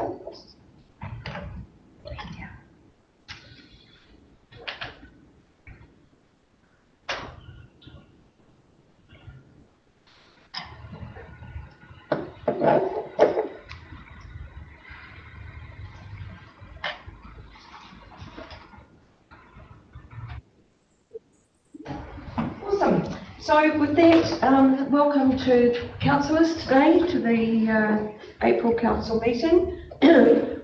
Awesome. So with that, welcome to councillors today to the April council meeting.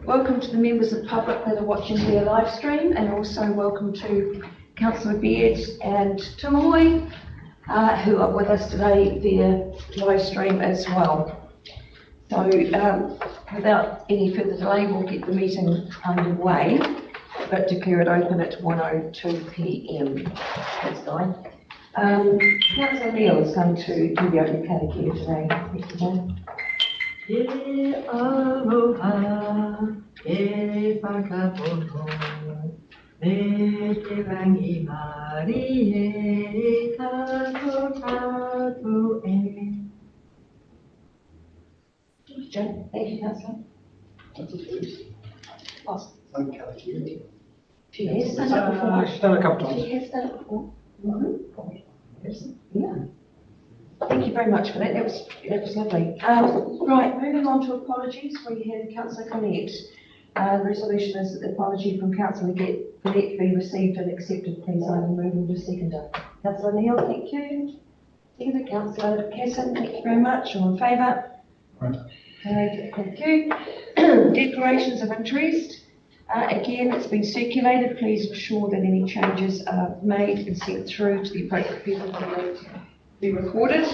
Welcome to the members of the public that are watching via live stream, and also welcome to Councillor Beard and Tumoy, who are with us today via live stream as well. So without any further delay, we'll get the meeting underway, but declare it open at 1:02 p.m. That's fine. Councillor Neil is going to do the opening catechism today. Thank you, John. E aloha, e whakapoto, me te rangi mari e tato tato e. John, thank you, Councillor. Oh, she has done it before. She's done it a couple of times. She has done it before. Yeah. Thank you very much for that. That was lovely. Right, moving on to apologies. We have Councillor Connett. The resolution is that the apology from Councillor Connett be received and accepted. Please, I will move into seconder. Councillor Neil, thank you. Seconder, Councillor Casson, thank you very much. All in favour? Right. Okay, thank you. Declarations of interest. Again, it's been circulated. Please ensure that any changes are made and sent through to the appropriate people to be recorded.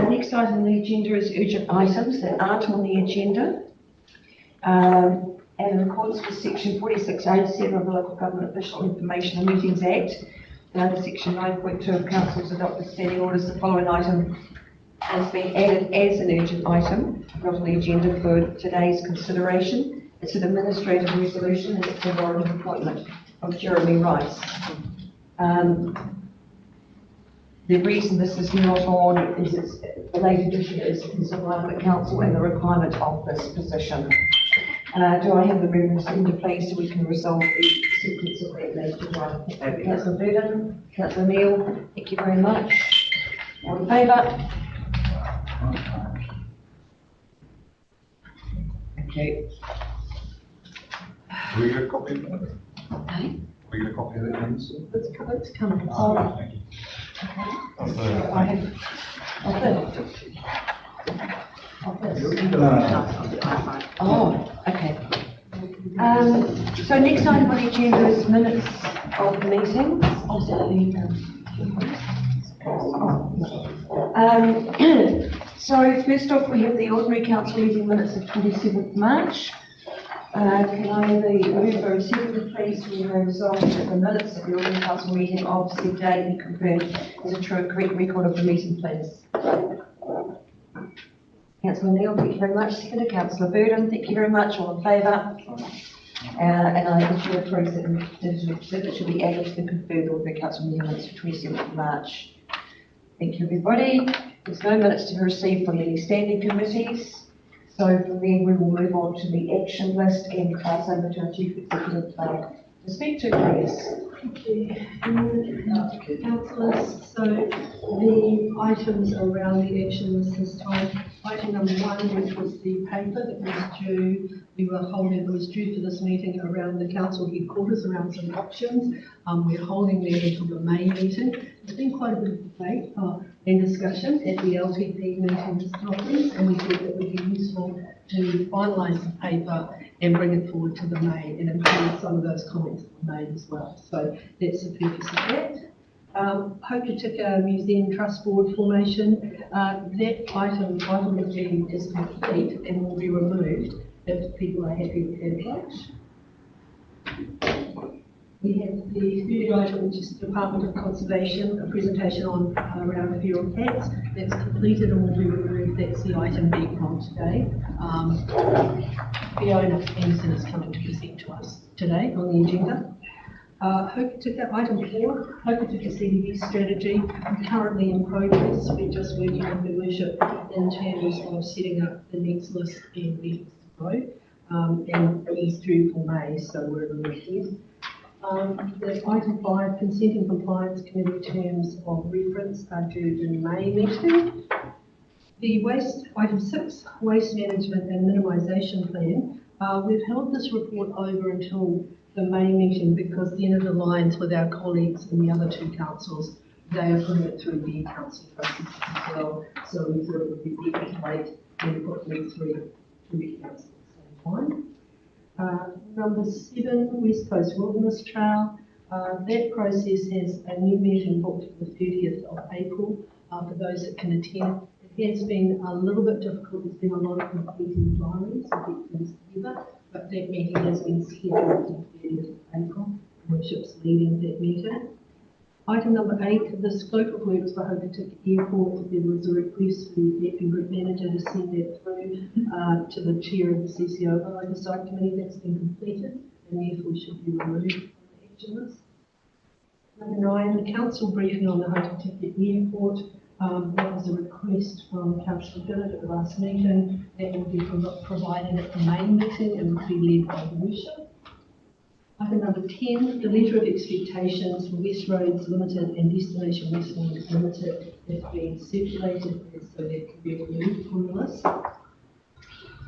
Next item on the agenda is urgent items that aren't on the agenda. And in accordance with section 46A7 of the Local Government Official Information and Meetings Act, and under section 9.2 of Council's adopted standing orders, the following item has been added as an urgent item, not on the agenda for today's consideration. It's an administrative resolution and it's the warrant of appointment of Jeremy Rice. The reason this is not on is it's the late addition is because of the council and the requirement of this position. Do I have the room to please so we can resolve the sequence of that later? Councillor Burden, Councillor Neil, thank you very much. All in favour? Okay. Will we get a copy of that? Okay. Will we get a copy of that? Let's come. Oh, thank you. I have. Oh, okay. So next item on the agenda is minutes of the meeting. So first off, we have the ordinary council meeting minutes of 27th March. Can I have the mover and seconder please to resolve that the minutes of the ordinary council meeting of said day be confirmed as a true and correct record of the meeting, please? Councillor Neil, thank you very much. Seconder, Councillor Burden, thank you very much. All in favour? And I issue a proof that it should be added to the confirmed ordinary council meeting minutes for 27th March. Thank you, everybody. There's no minutes to be received from any standing committees. So from there, we will move on to the action list and pass over to our Chief Executive to speak to, please. Thank you. Councillors, so the items around the action list this time, item number 1, which was the paper that was due, it was due for this meeting around the council headquarters, around some options. We're holding that until the May meeting. There's been quite a bit of debate and discussion at the LTP meeting this morning, and we thought it would be useful to finalise the paper and bring it forward to the May and include some of those comments that were made as well. So that's the purpose of that. Hokitika Museum Trust Board formation, that item 15 is complete and will be removed if people are happy with that approach. We have the third item, which is the Department of Conservation, a presentation on around feral cats. That's completed and will be removed. That's the item being on today. Fiona Anderson is coming to present to us today on the agenda. Item 4, Hokitika CDB strategy, currently in progress. We're just working with the worship in terms of setting up the next list and the grow, and it's due for May, so we're in the ahead. The item 5, consent and compliance committee terms of reference are due in May meeting. The item 6, waste management and minimisation plan. We've held this report over until the May meeting because then it aligns with our colleagues in the other two councils. They are putting it through the council process as well, so we thought it would be better to wait and put these through the council at the same time. Number 7, West Coast Wilderness Trail. That process has a new meeting booked for the 30th of April for those that can attend. It has been a little bit difficult. There's been a lot of competing diaries to get things together, but that meeting has been scheduled for the 30th of April. Worship's leading that meeting. Item number 8, the scope of works for Hokitika Airport. There was a request for the executive group manager to send that through to the chair of the CCO oversight committee. That's been completed and therefore should be removed from the action list. Number 9, the council briefing on the Hokitika Airport. That was a request from Councillor Billett at the last meeting. That will be provided at the main meeting and will be led by the worship. Item number 10, the letter of expectations for West Roads Limited and Destination Westland Limited has been circulated so that can be removed from the list.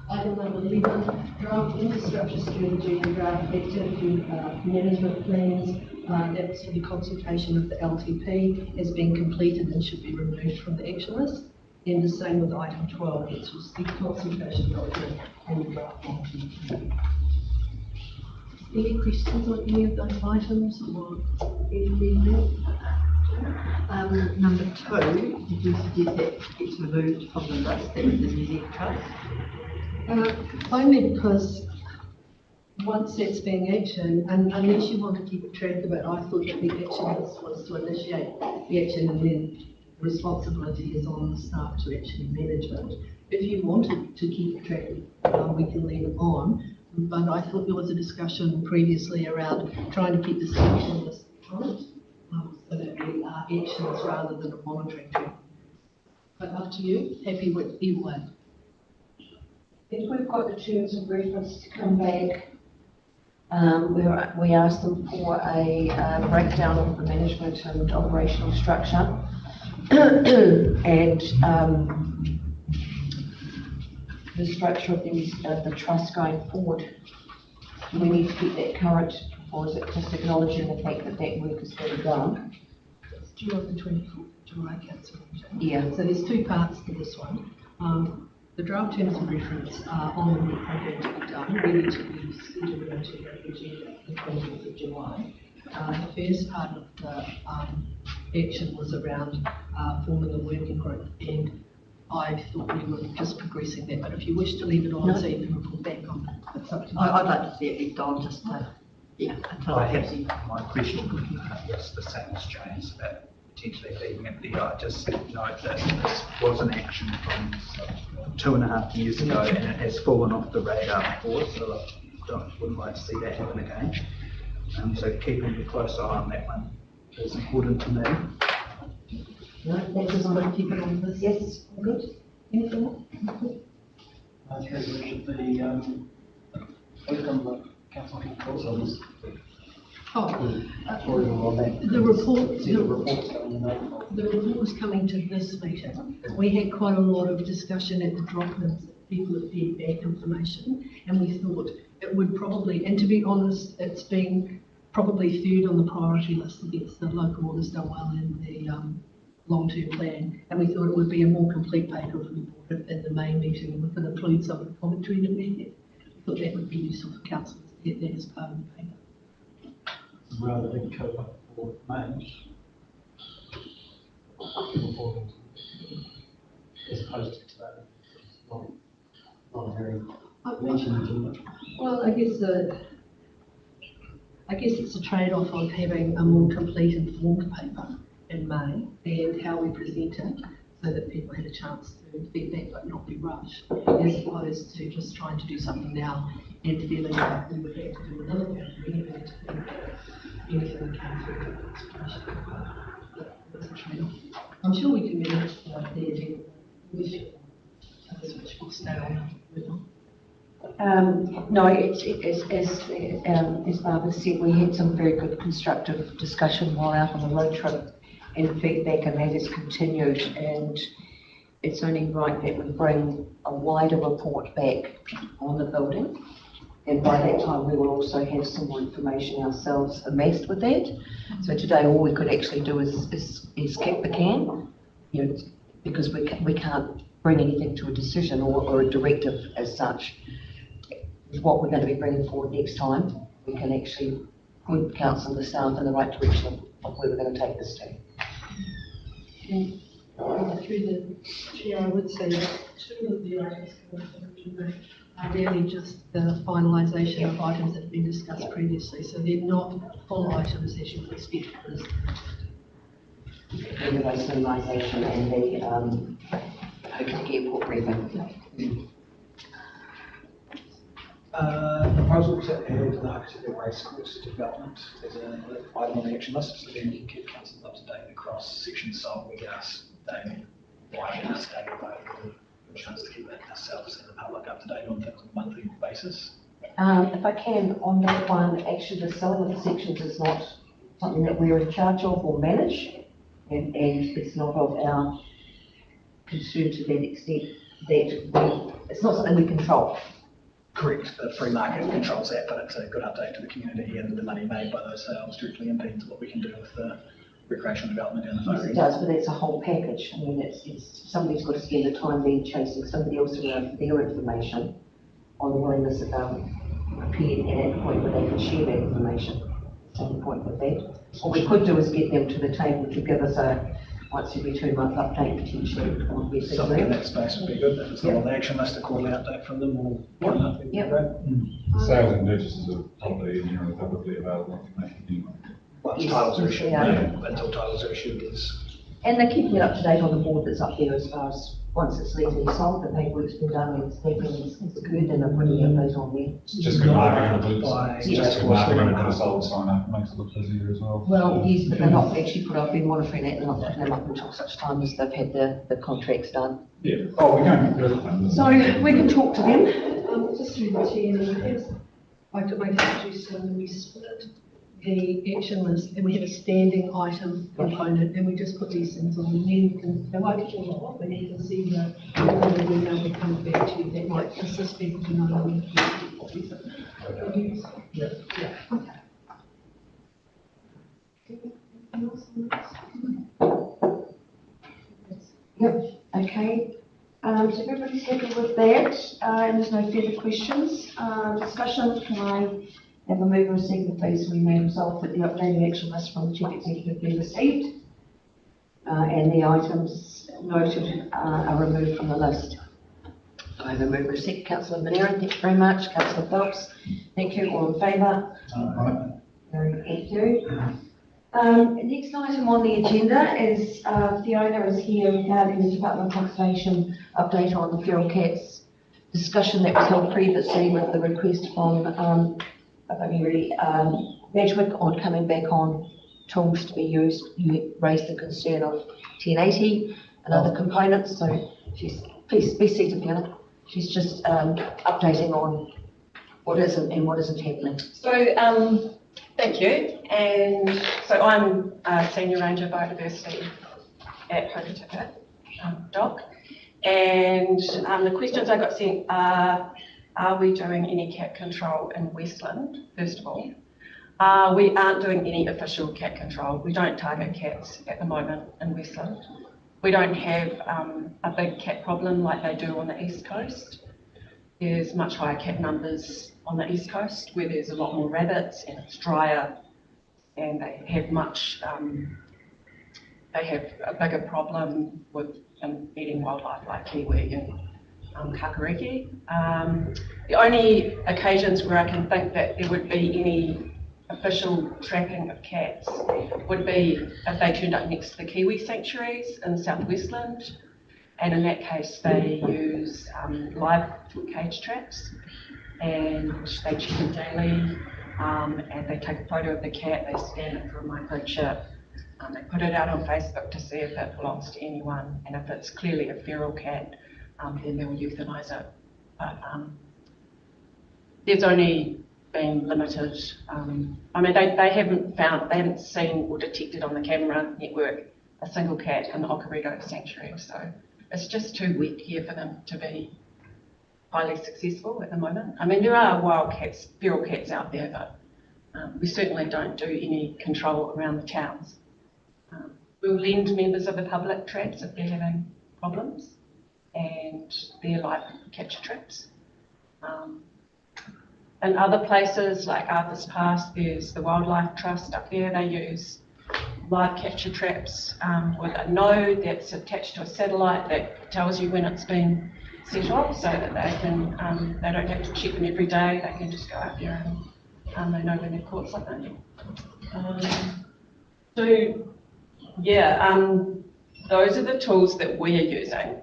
Item number 11, draft infrastructure strategy and draft activity management plans. That's in the consultation of the LTP, has been completed and should be removed from the action list. And the same with item 12, it's just the consultation document and the draft LTP. Any questions on any of those items or anything else? Number 2, did you suggest that it's removed from the list, that was the Museum Trust? Only because once that's being action, and unless you want to keep track of it, I thought that the action list was to initiate the action and then responsibility is on the staff to actually manage it. If you wanted to keep track of it, we can leave it on, but I thought there was a discussion previously around trying to keep this action list current, so that we are actions rather than a monitoring tool. But up to you, happy with either way. If we've got the terms of reference to come back, we asked them for a breakdown of the management and operational structure and the structure of the trust going forward. Do we need to keep that current, or is it just acknowledging the fact that that work is being done? It's due on the 24th of July, Council. Yeah. So there's two parts to this one. The draft terms of reference are on the work program to be done, ready to be scheduled into the agenda the 24th of July. The first part of the action was around forming a working group, and I thought we were just progressing that, but if you wish to leave it on so you can report back on it, it's up to you. I'd like to see it left on just to, until I I have see. my question, yes, the same as James, about potentially leaving it there. I just note that this was an action from 2.5 years ago and it has fallen off the radar before, so I wouldn't like to see that happen again. So keeping a close eye on that one is important to me. No, that's just want to keep it on this. Yes, Good. Anything else? I suppose we should be, welcome the council controls on this. The report, See the reports coming in April. the report was coming to this meeting. We had quite a lot of discussion at the drop-ins, people had fed back information, and we thought it would probably, and to be honest, it's been probably third on the priority list against the local orders done well in the long-term plan, and we thought it would be a more complete paper if we brought it in the main meeting, and we could include some of the commentary that we had. We thought that would be useful for councillors to get that as part of the paper. Rather than cover up for May. As opposed to today. It's not a very much in the agenda. Well, I guess it's a trade-off of having a more complete informed paper in May and how we present it. so that people had a chance to feedback but not be rushed, as opposed to just trying to do something now and feeling like we would have to do another one anyway to feedback anything that came through the consultation. That's a trade-off. I'm sure we can manage the agenda. We should. Which will stay on. No, as Barbara said, we had some very good constructive discussion while out on the road trip and feedback, and that has continued, and it's only right that we bring a wider report back on the building, and by that time we will also have some more information ourselves amassed with that. So today all we could actually do is kick the can, you know, because we can't bring anything to a decision or a directive as such. What we're going to be bringing forward next time, we can actually point council and the staff in the right direction of where we're going to take this to. Through the chair, I would say that two of the items are really just the finalisation of items that have been discussed previously, so they're not full items as you would expect for this. The waste minimisation and the airport briefing. Proposal to add the Huckleberry Racecourse development as an item on the action list, so then you can keep council up to date across sections so we ask David why we ask David about the chance to keep ourselves and the public up to date on things on a monthly basis. If I can, on that one, actually the selling of the sections is not something that we're in charge of or manage, and it's not of our concern to that extent that it's not something we control. Correct, the free market controls that, but it's a good update to the community, and the money made by those sales directly impedes what we can do with the recreational development down the far Yes, it east. does, but it's a whole package. I mean, it's somebody's got to spend the time then chasing somebody else around their information on the willingness of appearing at a point where they can share that information. That's the point with that. What we could do is get them to the table to give us a once every 2 month update potentially on where things Something in are. that space would be good. If it's not on the action list, a quarterly update from them or whatnot. Yep. Sales and purchases are probably, publicly available information anyway. Once Yes, titles are issued, yeah. until titles are issued, it's And they're keeping it up to date on the board that's up there as far as once it's legally sold, the paperwork's been done, and it's occurred, and they're putting the update on there. It's just good marketing for Luke's. By- It's just good marketing to put a sold sign up, makes it look busier as well. Well, yes, but they're not actually put up, been monitoring that, they're not putting them up until such time as they've had the contracts done. Yeah, oh, we can't get rid of them. So we can talk to them. Just through the chair, I'd like to introduce when we split the action list and we have a standing item component and we just put these things on, and then you can, they won't get a lot, but you can see the email that comes back to you that might assist people to know when Yeah. Okay. Yep, okay. So everybody's happy with that, and there's no further questions. Discussion, can I have a mover and second, please? We may resolve that the updated action list from the chief executive be received, and the items noted are removed from the list. I have a mover and second. Councillor Monera, thank you very much. Councillor Phelps, thank you. All in favour? Thank you. Next item on the agenda is Fiona is here regarding the Department of Conservation update on the feral cats discussion that was held previously with the request from Wedgwick on coming back on tools to be used. You raised the concern of 1080 and other components, so please be seated, Fiona. She's just updating on what is and what isn't happening. So, thank you. And so I'm a Senior Ranger Biodiversity at Hokitika DOC. And the questions I got sent are we doing any cat control in Westland, first of all? We aren't doing any official cat control. We don't target cats at the moment in Westland. We don't have a big cat problem like they do on the East Coast. There's much higher cat numbers on the East Coast where there's a lot more rabbits and it's drier, and they have a bigger problem with eating wildlife like kiwi and kakariki. The only occasions where I can think that there would be any official trapping of cats would be if they turned up next to the kiwi sanctuaries in South Westland, And in that case, they use live cage traps, and they check it daily, and they take a photo of the cat, they scan it for a microchip, they put it out on Facebook to see if it belongs to anyone, and if it's clearly a feral cat, then they'll euthanize it. But there's only been limited, I mean, they haven't seen or detected on the camera network a single cat in the Okarito Sanctuary, so it's just too wet here for them to be highly successful at the moment. I mean, there are wild cats, feral cats out there, but we certainly don't do any control around the towns. We'll lend members of the public traps if they're having problems, and they're live capture traps. In other places like Arthur's Pass, there's the Wildlife Trust up there. They use live capture traps with a node that's attached to a satellite that tells you when it's been set off, so that they can they don't have to check them every day. They can just go out there and they know when they've caught something. So yeah, those are the tools that we are using.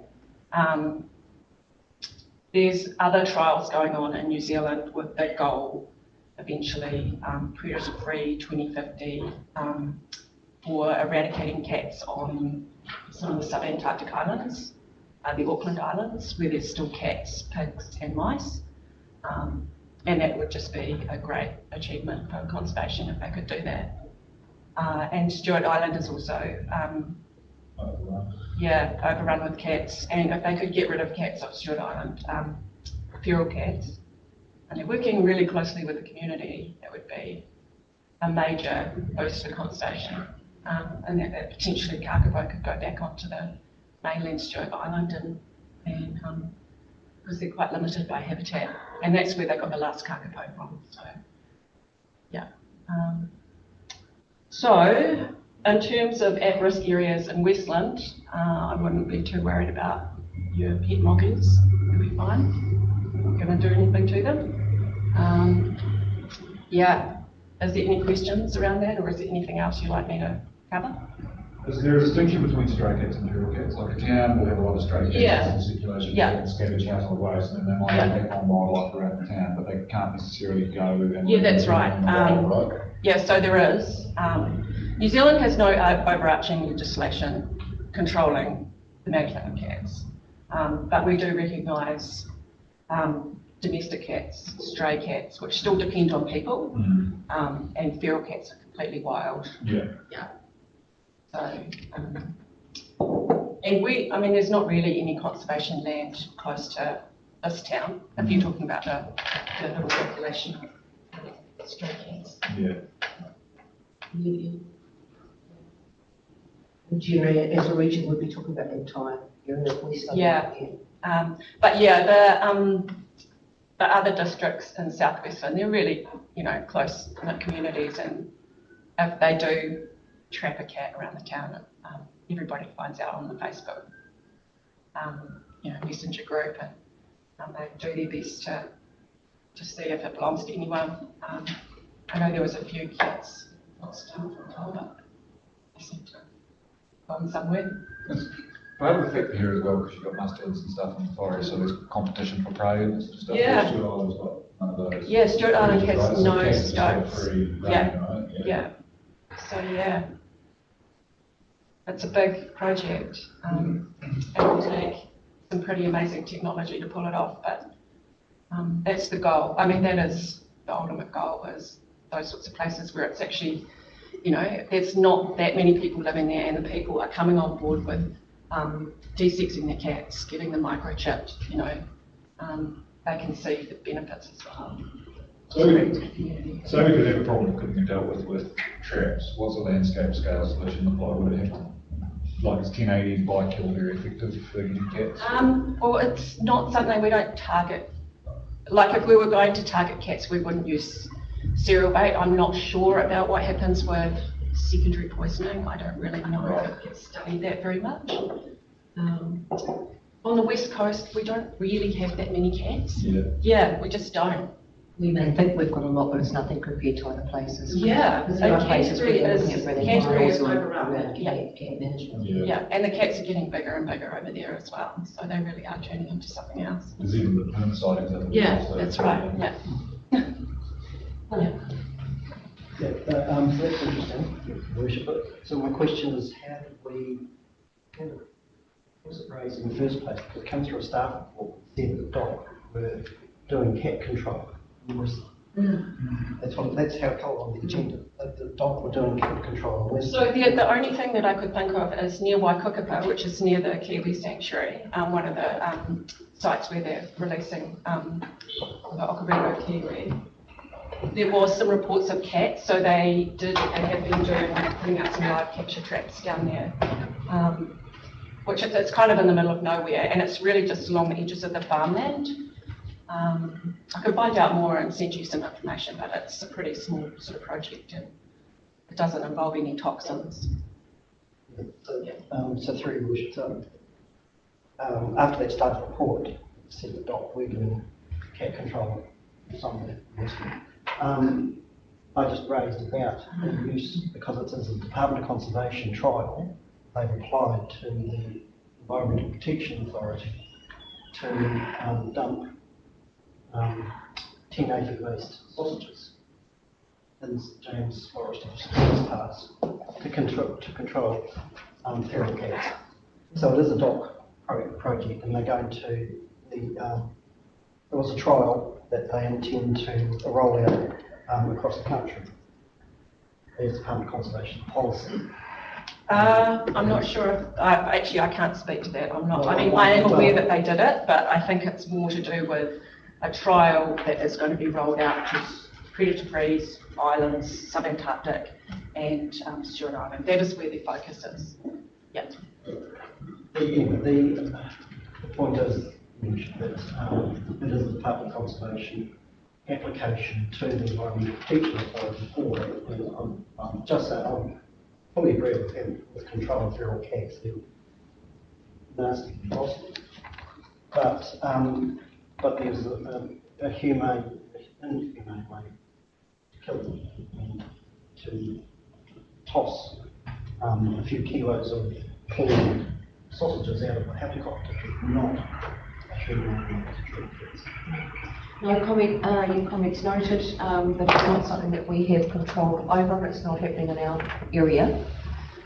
There's other trials going on in New Zealand with the goal eventually predator-free 2050 for eradicating cats on some of the sub-Antarctic islands, the Auckland Islands, where there's still cats, pigs and mice. And that would just be a great achievement for conservation if they could do that. And Stewart Island is also overrun with cats, and if they could get rid of cats off Stewart Island, feral cats, and they're working really closely with the community, that would be a major boost for conservation, and that potentially Kakapo could go back onto the mainland Stewart Island, and because they're quite limited by habitat, and that's where they got the last Kakapo from. So yeah. So in terms of at-risk areas in Westland, I wouldn't be too worried about your pet moggies. They'll be fine. Not going to do anything to them. Yeah. Is there any questions around that, or is there anything else you'd like me to cover? Is there a distinction between stray cats and feral cats? Like a town will have a lot of stray cats in circulation, and scavenge household waste, and then they might impact on wildlife around the town, but they can't necessarily go and... Yeah, that's right. Yeah, so there is. New Zealand has no overarching legislation controlling the management of cats, but we do recognise domestic cats, stray cats, which still depend on people, and feral cats are completely wild. Yeah. So, and I mean, there's not really any conservation land close to this town, if you're talking about the little population of stray cats. Yeah. Generally, as a region, we'd be talking about the entire area of Westland. Yeah. But yeah, the other districts in South Westland, they're really, close knit communities, and if they do trap a cat around the town, everybody finds out on the Facebook, messenger group, and they do their best to see if it belongs to anyone. I know there was a few cats lost from but they seem to have gone somewhere. It's part of the factor here as well, because you've got mustards and stuff in the forest, so there's competition for prey and stuff. Yeah. Stewart Island's got none of those. Yeah, Stewart Island has Right, so no cats just have stoats. free reign, Yeah. right? Yeah. So yeah, it's a big project. It will take some pretty amazing technology to pull it off, but that's the goal. I mean, that is the ultimate goal, is those sorts of places where it's actually, there's not that many people living there, and the people are coming on board with de-sexing their cats, getting them microchipped, they can see the benefits as well. So we could have a problem that couldn't be dealt with traps. What's the landscape scale solution look like? Would it have to, like, is 1080 by kill very effective for getting cats? Well, it's not something we don't target. Like, if we were going to target cats, we wouldn't use serial bait. I'm not sure about what happens with secondary poisoning. I don't really know. I haven't studied that very much. On the west coast, we don't really have that many cats. Yeah. Yeah, we just don't. We may think we've got a lot, but it's nothing compared to other places. Yeah, Because there are and places where Canterbury they're is, looking at where they Canterbury is miles overrun. around Yeah, cat management. yeah, and the cats are getting bigger and bigger over there as well, so they really are turning into something else. There's even the perm sightings over there. Yeah, so- that's right, yeah. Yeah, so that's interesting, Your Worship. So my question is, how was it raised in the first place? Because it comes through a staff report, said that DOC were doing cat control. That's how it came on the agenda, that the DOC were doing cat control. So the only thing that I could think of is near Waikukapa, which is near the Kiwi Sanctuary, one of the sites where they're releasing the Okarino Kiwi. There was some reports of cats, so they have been putting out some live capture traps down there, which it's kind of in the middle of nowhere, and it's really just along the edges of the farmland. I could find out more and send you some information, but it's a pretty small sort of project, and it doesn't involve any toxins. So through your Worship, so after that staff report, it said that DOC were doing cat control somewhere. I just raised about the use, because it's a Department of Conservation trial, they've applied to the Environmental Protection Authority to dump 10 acre-based sausages in James Forest Pass to control feral cats. So it is a DOC project, and they're going to there was a trial that they intend to roll out across the country as Department of Conservation policy. I'm not sure. I can't speak to that. I am aware that they did it, but I think it's more to do with a trial that is going to be rolled out to predator-free islands, sub-Antarctic, and Stewart Island. That is where their focus is. Yeah. The point is that it is the Department of Conservation application to the Environmental Protection Authority for it. And I'm just saying, I'm fully agree with him with control of feral cats. They're nasty and possible. But there's a inhumane way to kill them and to toss a few kilos of clean sausages out of a helicopter, not a humane way to treat kids. No comment, your comments noted, but it's not something that we have control over. It's not happening in our area.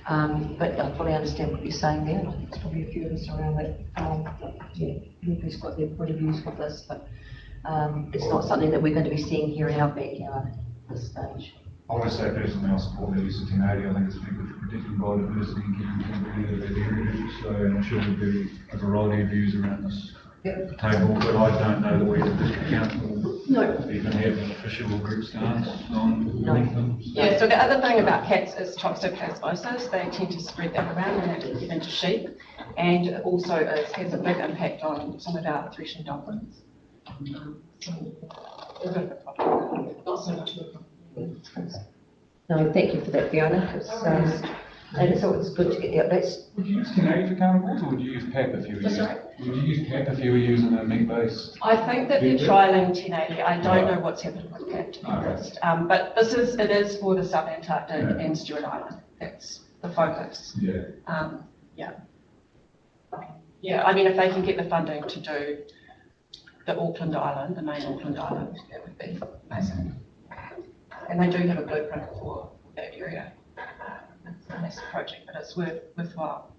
But I fully understand what you're saying there. I think there's probably a few of us around that. Everybody's got their point of views with this, but it's not something that we're going to be seeing here in our backyard at this stage. I'll just say personally, I support the use of 1080. I think it's good for protecting biodiversity and keeping people out of that area. So I'm sure there'll be a variety of views around this table, but I don't know that we as a district council even have an official or group stance on them. Yeah, so the other thing about cats is toxoplasmosis. They tend to spread that around and they get into sheep, and it also has a big impact on some of our threatened dolphins. So a bit of a problem, not so much of a problem. No, thank you for that, Fiona. And it's always good to get the updates. Would you use 1080 for carnivores, or would you use PAP if you were using? Would you use PAP if you were using a meat-based? I think that they're trialling 1080. I don't know what's happened with PAP, to be honest. But it is for the sub-Antarctic and Stewart Island. That's the focus. Yeah. Yeah, I mean, if they can get the funding to do the Auckland Island, the main Auckland Island, that would be amazing. And they do have a blueprint for that area. It's a massive project, but it's worthwhile.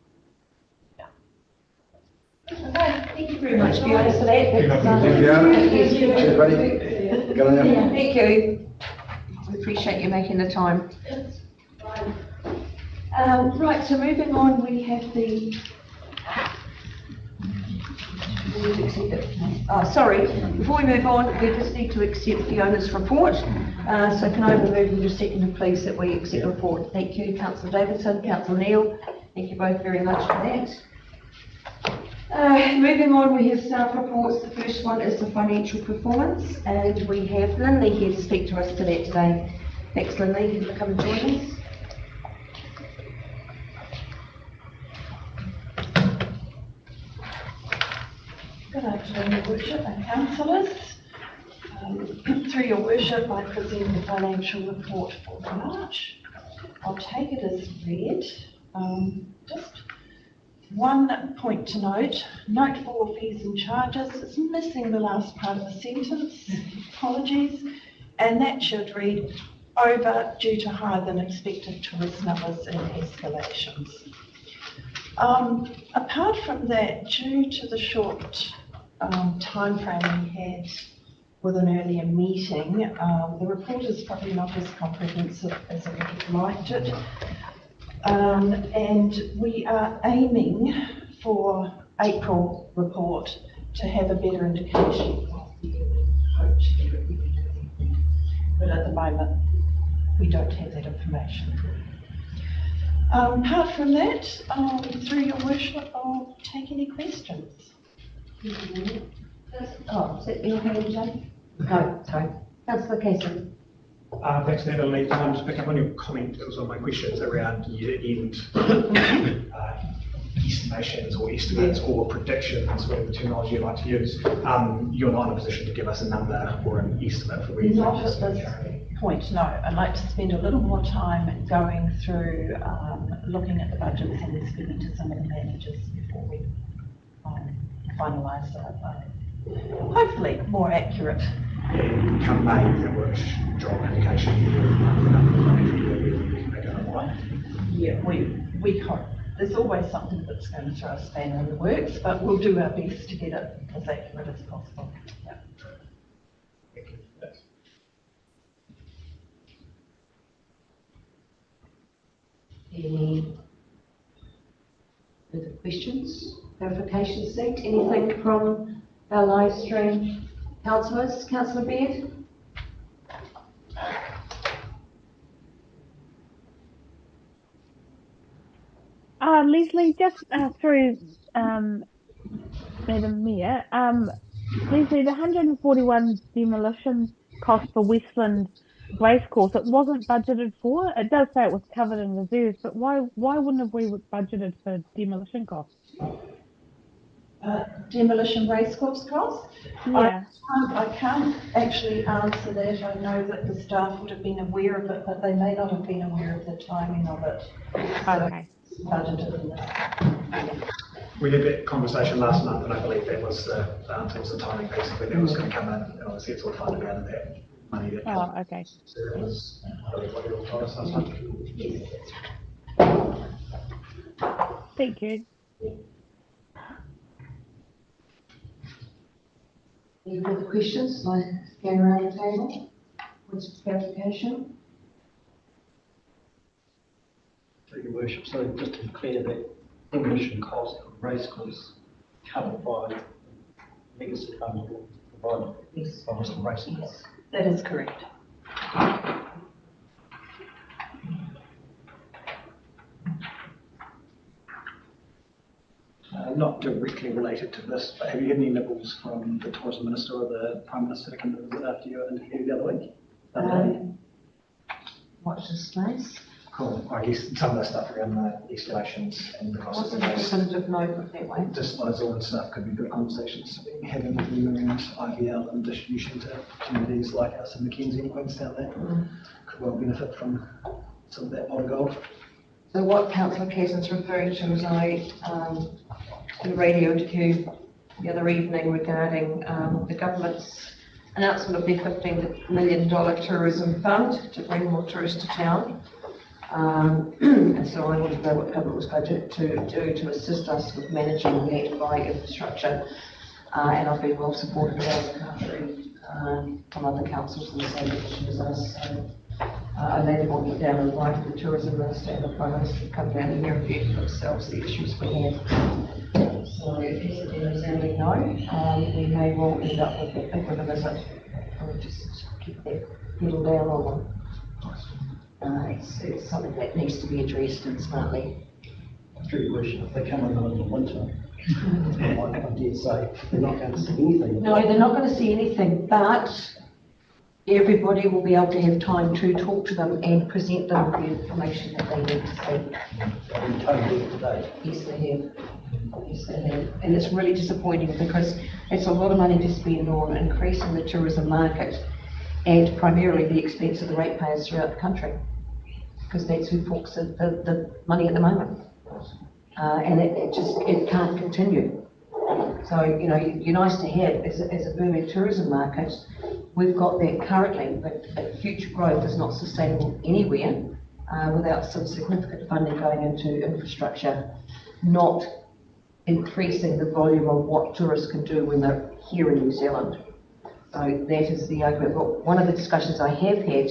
Yeah. Okay, thank you very much, Fiona, for that. Thank you. Everybody, go on now. Thank you. We appreciate you making the time. Right, so moving on, we have the. Sorry, before we move on, we just need to accept Fiona's report. So can I move in just a second, please, that we accept the report? Thank you, Councillor Davidson, Councillor Neal. Thank you both very much for that. Moving on, we have staff reports. The first one is the financial performance, and we have Lindley here to speak to us to that today. Thanks, Lindley, for coming and joining us. Good afternoon, Your Worship and councillors. Through your worship, I present the financial report for March. I'll take it as read. Just one point to note, note 4 fees and charges, it's missing the last part of the sentence, apologies, and that should read over due to higher than expected tourist numbers and escalations. Apart from that, due to the short timeframe we had with an earlier meeting, the report is probably not as comprehensive as I would have liked it. And we are aiming for April report to have a better indication of the hope to be reviewed. But at the moment, we don't have that information. Apart from that, through your worship, I'll take any questions. Oh, is that your hand, Jane? No, sorry. Councillor Casey. Thanks, Natalie. Just pick up on your comment, it was on my questions around year-end estimations or estimates or predictions, whatever terminology you like to use. You're not in a position to give us a number or an estimate for where you Not at this point, no. I'd like to spend a little more time going through, looking at the budgets and speaking to some of the managers before we finalise hopefully more accurate. Yeah, come May, that works, draw an indication we can make it online. Yeah, we hope. There's always something that's going to throw a spanner in the works, but we'll do our best to get it as accurate as possible. Yeah. Any further questions, clarifications seeked? Anything from our live stream councillors? Councillor Baird? Leslie, just through Madam Mayor, Leslie, the 141 demolition cost for Westland Racecourse, it wasn't budgeted for. It does say it was covered in reserves, but why wouldn't have we budgeted for demolition costs? Demolition racecourse costs? Yeah. I can't actually answer that. I know that the staff would have been aware of it, but they may not have been aware of the timing of it. Okay. So budgeted in this. We had that conversation last month, and I believe that was the timing piece where that was going to come in, and obviously it's all funded out of that money that. Oh, okay. So that was, I believe, what you all told us last month. Yes. Thank you. Any further questions? I scan around the table. What's clarification? Through your worship, so just to be clear, that demolition cost of racecourse covered by legacy fund provided Yes. by Western Racecourse. Yes, that is correct. Not directly related to this, but have you had any nibbles from the tourism minister or the prime minister to come to visit after your interview the other week? Watch this space. Cool. I guess some of the stuff around the installations and the cost of Wasn't a those. definitive no put that way. Disposal and stuff could be good conversations to be having with them around IVL and distribution to communities like us in Mackenzie and Queenstown that could well benefit from some of that pot of gold. So what Councillor Cason's referring to is I did a radio interview the other evening regarding the government's announcement of their $15 million tourism fund to bring more tourists to town. And so I wanted to know what the government was going to do to assist us with managing that by infrastructure. And I've been well supported around the country from other councils in the same position as us. So I later will get down and invite the tourism minister and the prime minister to come down and hear a few for themselves the issues we have. So if it's a resounding no, we may well end up with a bit of a visit. We'll just keep that pedal down on them. It's something that needs to be addressed and smartly. Through your worship, if they come in the middle of winter, I dare say they're not going to see anything. No, they're not going to see anything, but everybody will be able to have time to talk to them and present them with the information that they need to see. I've been totally up to date. Yes, they have. Yes, they have. And it's really disappointing because it's a lot of money to spend on increasing the tourism market and primarily the expense of the ratepayers throughout the country, because that's who forks the money at the moment. And it can't continue. So, you know, you're nice to have as a booming tourism market. We've got that currently, but future growth is not sustainable anywhere without some significant funding going into infrastructure, not increasing the volume of what tourists can do when they're here in New Zealand. So that is the argument. But one of the discussions I have had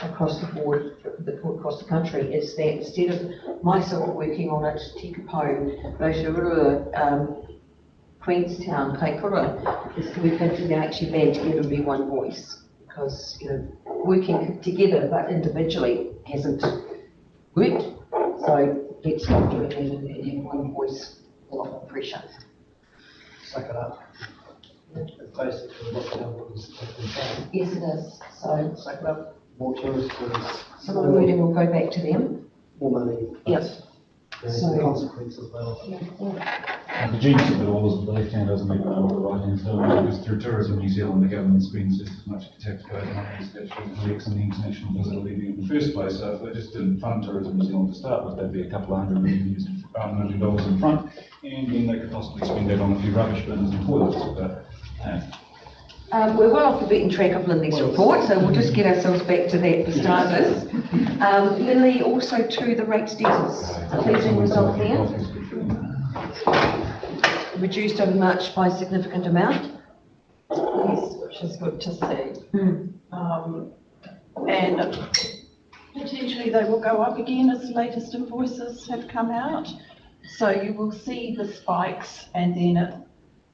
across the board, across the country, is that instead of myself working on it, Tekapo, Rotorua, Queenstown, Kaikoura, is we think to actually band together and be one voice. Because, you know, working together but individually hasn't worked. So let's stop doing that and have one voice, a lot more pressure. Suck it up. It's basically what the government is saying. Yes, it is. So Suck it up. More tourists, some of the wording will go back to them. more money. Yes. There's So- a consequence as well. And the genius of it all is that the left hand doesn't even know what the right hand's doing, because through Tourism New Zealand, the government spends just as much of the taxpayer money as it actually collects in the international visitor levy in the first place. So if they just didn't fund Tourism New Zealand to start with, they'd be a couple of $100 million dollars in front, and then they could possibly spend that on a few rubbish bins and toilets. But We're well off the beaten track of Linley's report, so we'll just get ourselves back to that for starters. Linley, also to the rates debtors, a pleasing result there, reduced over March by a significant amount. Yes, which is good to see. And potentially they will go up again as the latest invoices have come out. So you will see the spikes and then it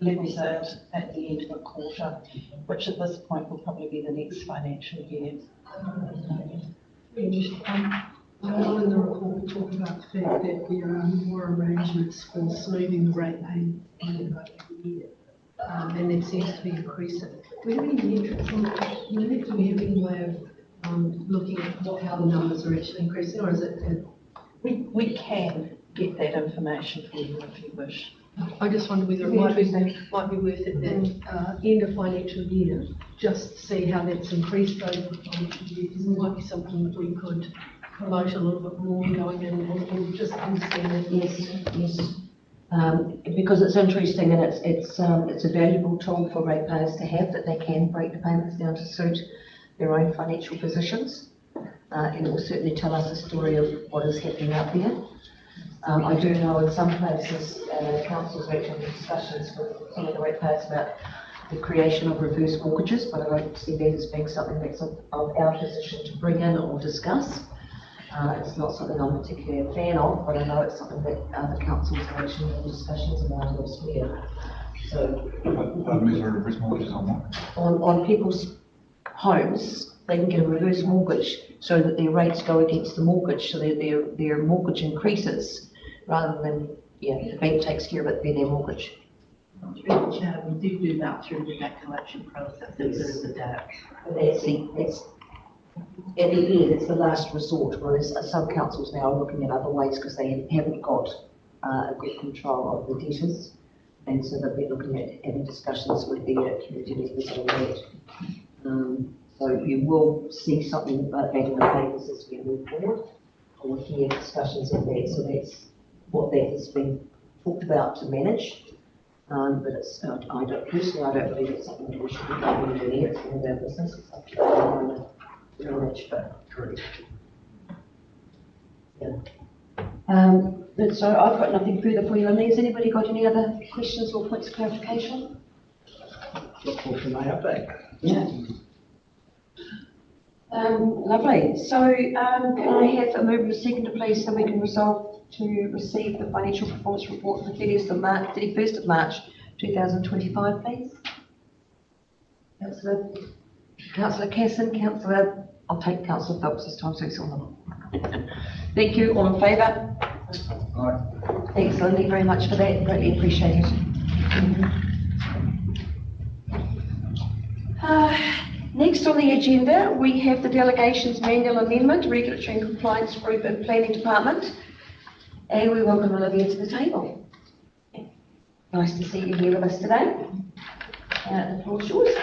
levels out at the end of the quarter, which at this point will probably be the next financial year. I know in the report we talk about the fact that there are more arrangements for smoothing the rate payment over the year, and it seems to be increasing. Do we have any metrics on that? Do we have any way of looking at how the numbers are actually increasing, or is it? We can get that information for you if you wish. I just wonder whether it might be worth it that end of financial year, just to see how that's increased over the financial year, because it might be something that we could promote a little bit more going in and just understand it. Yes. Because it's interesting and it's a valuable tool for ratepayers to have, that they can break the payments down to suit their own financial positions. And it will certainly tell us a story of what is happening out there. I do know in some places, councils are actually in discussions with some of the ratepayers about the creation of reverse mortgages, but I don't see that as being something that's of our position to bring in or discuss. It's not something I'm particularly a fan of, but I know it's something that other councils are actually in discussions about elsewhere. So, pardon me, sorry, reverse mortgages on what? on people's homes, they can get a reverse mortgage so that their rates go against the mortgage, so that their mortgage increases rather than, the bank takes care of it, then their mortgage. We do that through the debt collection process, it's the debt. It's at the end, it's the last resort, whereas some councils now are looking at other ways because they haven't got a good control of the debtors. And so they'll be looking at having discussions with the community leaders on that. So you will see something about that in the papers as we move forward. Or hear discussions of that, so that's what that has been talked about to manage. But it's, I don't believe it's something that we should be going to do. It's one of our business, it's up to them to manage, but. Correct. But so I've got nothing further for you, Linley. Has anybody got any other questions or points of clarification? Look forward to my update. Yeah. Lovely. So can I have a move and a second, please, so we can resolve to receive the financial performance report for the 31st of March 2025, please? Councillor Casson, I'll take Councillor Phelps this time, so it's on them. Thank you. All in favour? Aye. Thanks, Lindy, very much for that. Greatly appreciate it. Next next on the agenda, we have the Delegations Manual Amendment, Regulatory and Compliance Group and Planning Department. And we welcome Olivia to the table. Nice to see you here with us today. The floor is yours.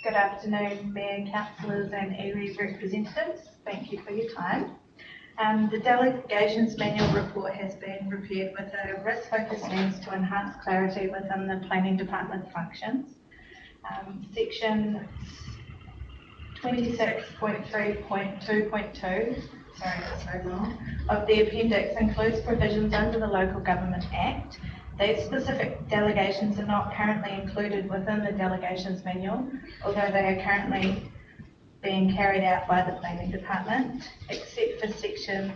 Good afternoon, Mayor, councillors and ERE representatives. Thank you for your time. The Delegations Manual report has been prepared with a risk-focused lens to enhance clarity within the Planning Department functions. Section 26.3.2.2, sorry, that's so long, of the appendix includes provisions under the Local Government Act. These specific delegations are not currently included within the Delegations Manual, although they are currently being carried out by the Planning Department, except for section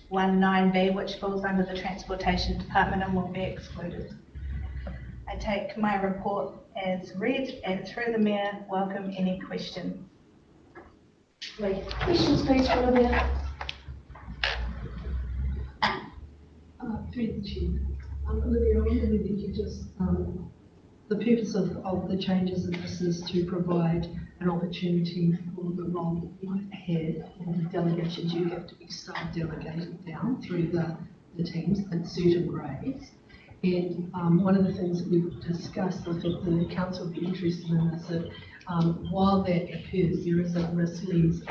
31(9)B, which falls under the Transportation Department and will be excluded. I take my report as read and through the Mayor, welcome any questions. Questions please for Olivia. Through the chair. Olivia, I wonder whether you could just, the purpose of the changes of this is to provide an opportunity for the role that you have in the delegations. You have to be self-delegated down through the teams at certain grades. And one of the things that we've discussed, I thought the council would be interested in, is that while that occurs, there is a risk lens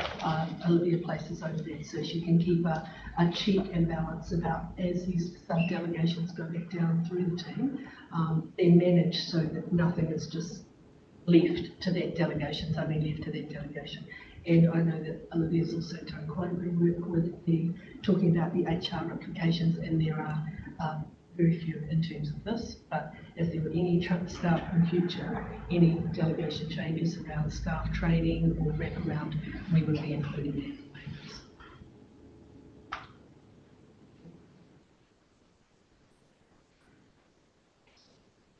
Olivia places over that, so she can keep a check and balance about as these sub-delegations go back down through the team, they're managed so that nothing is just left to that delegation, it's only left to that delegation. And I know that Olivia's also done quite a bit of work with talking about the HR implications, and there are very few in terms of this, but if there were any staff in future, any delegation changes around staff training or wraparound, we would be including that.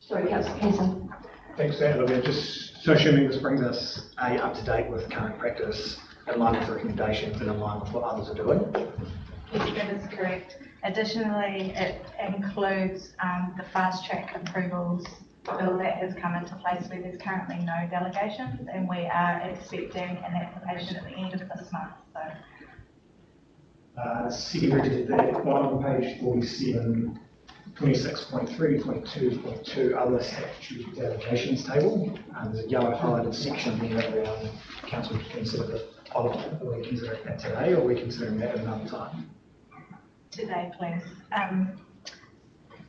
Sorry, Councillor Kessler. Thanks, Olivia. Just so assuming this brings us up to date with current practice, in line with recommendations and in line with what others are doing. Yes, that is correct. Additionally, it includes the fast track approvals bill that has come into place where there's currently no delegations, and we are expecting an application at the end of this month. Secondary to that, one on page 47, 26.3.2.2 other statutory delegations table. There's a yellow highlighted section there around council to consider the follow-up. Are we considering that today, or are we considering that at another time? Today, please.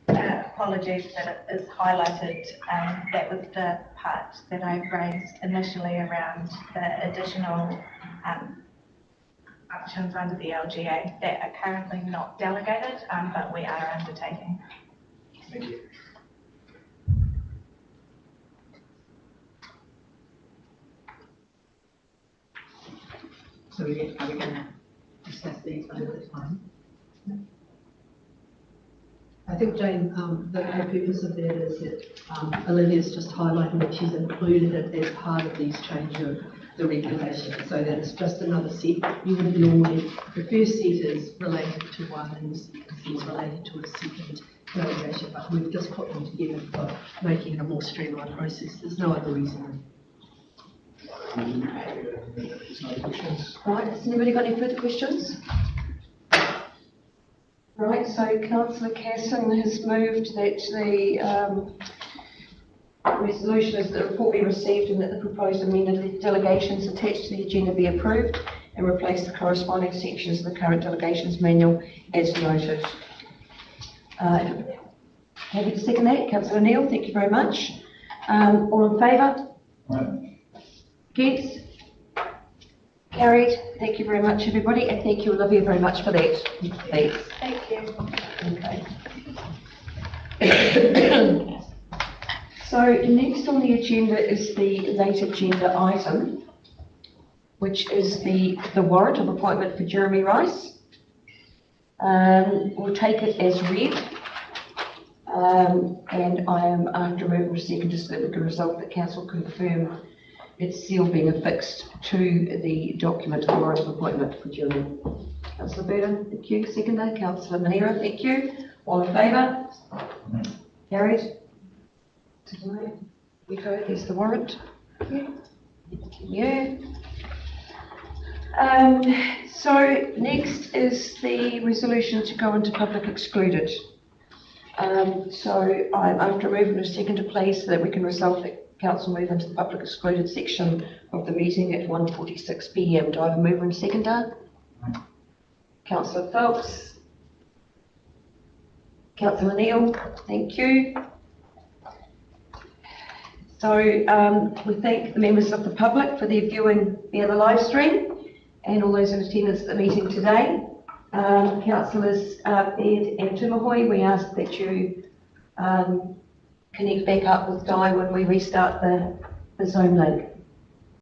Apologies that it is highlighted. That was the part that I raised initially around the additional functions under the LGA that are currently not delegated, but we are undertaking. Thank you. So are we going to discuss these one at a time? I think, Jane, the purpose of that is that Olivia's just highlighting that she's included it as part of these changes of the regulation, so that it's just another set. You wouldn't normally, the first set is related to one and the second set is related to a second delegation, but we've just put them together for making it a more streamlined process. There's no other reason. There's no questions. Right, has anybody got any further questions? Right, so Councillor Casson has moved that the resolution is that the report be received and that the proposed amended delegations attached to the agenda be approved and replace the corresponding sections of the current delegations manual as noted. Happy to second that, Councillor Neal, thank you very much. All in favour? Against? Carried. Thank you very much, everybody, and thank you, Olivia, very much for that. Please. Thank you. Okay. So next on the agenda is the late agenda item, which is the warrant of appointment for Jeremy Rice. We'll take it as read. And I am after a move for a second just so that we can resolve that council confirm its seal being affixed to the document of the warrant of appointment for Jeremy. Councillor Burden, thank you. Seconder, Councillor Manera, thank you. All in favour? Carried. Rico, there's the warrant. Yeah. So next is the resolution to go into public excluded. So I'm after a move and a seconder, please, so that we can resolve that council move into the public excluded section of the meeting at 1:46 p.m. Do I have a mover and seconder? Councillor Phelps. Councillor Neal, thank you. So we thank the members of the public for their viewing via the live stream and all those in attendance at the meeting today. Councillors Baird and Tumahoe, we ask that you connect back up with Di when we restart the Zoom link.